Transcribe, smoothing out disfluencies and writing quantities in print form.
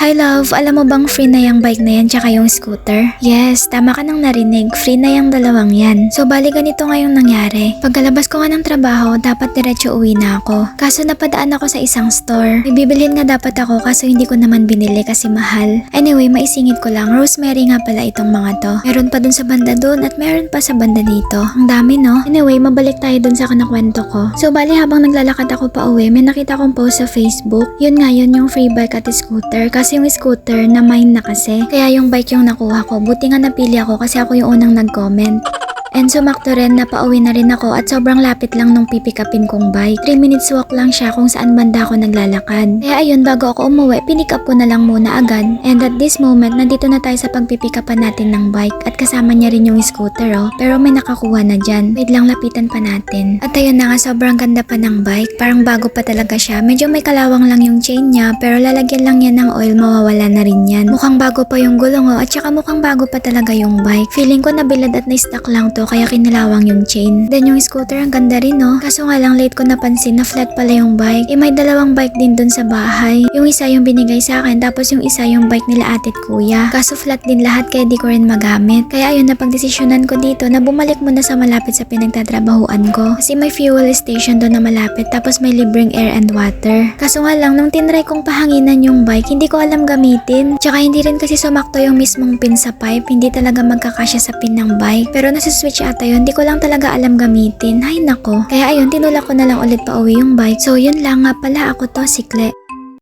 Hi love, alam mo bang free na yung bike na yan tsaka yung scooter? Yes, tama ka nang narinig, free na yung dalawang yan. So bali ganito ngayong nangyari. Pagkalabas ko nga ng trabaho, dapat diretso uwi na ako. Kaso napadaan ako sa isang store. May bibilhin nga dapat ako kaso hindi ko naman binili kasi mahal. Anyway, maisingit ko lang, rosemary nga pala itong mga to. Meron pa dun sa banda dun at meron pa sa banda dito. Ang dami no? Anyway, mabalik tayo dun sa kinakwento ko. So bali habang naglalakad ako pa uwi, may nakita kong post sa Facebook. Yun nga yun yung free bike at scooter. Kasi yung scooter na mine na kasi. Kaya yung bike yung nakuha ko. Buti nga napili ako kasi ako yung unang nag-comment. And sumakto rin na pauwi na rin ako at sobrang lapit lang nung pipikapin kong bike. 3 minutes walk lang siya kung saan banda ako naglalakad. Kaya ayun, bago ako umuwi, pinick up ko na lang muna agad. And at this moment, nandito na tayo sa pagpipikapan natin ng bike at kasama niya rin yung scooter oh. Pero may nakakuha na dyan. Wait lang, lapitan pa natin. At ayun na nga, sobrang ganda pa ng bike. Parang bago pa talaga siya. Medyo may kalawang lang yung chain niya pero lalagyan lang yan ng oil, mawawala na rin yan. Mukhang bago pa yung gulong oh at saka mukhang bago pa talaga yung bike. Feeling ko nabilad at na-stuck lang to kaya kinalawang yung chain. Then yung scooter ang ganda rin no. Kaso nga lang late ko napansin na flat pala yung bike. May dalawang bike din dun sa bahay. Yung isa yung binigay sa akin tapos yung isa yung bike nila ate at kuya. Kaso flat din lahat kaya di ko rin magamit. Kaya ayun napagdesisyonan ko dito na bumalik muna sa malapit sa pinagtatrabahuan ko. Kasi may fuel station doon na malapit tapos may libreng air and water. Kaso nga lang nung tinry kong pahanginan yung bike hindi ko alam gamitin. Tsaka hindi rin kasi sumakto yung mismong pin sa pipe. Hindi talaga magkakasya sa pin ng bike. Pero nasa-switch ata yun, di ko lang talaga alam gamitin. Hay nako. Kaya ayun, tinulak ko na lang ulit pa uwi yung bike. So yun lang nga pala, ako to, si Kle.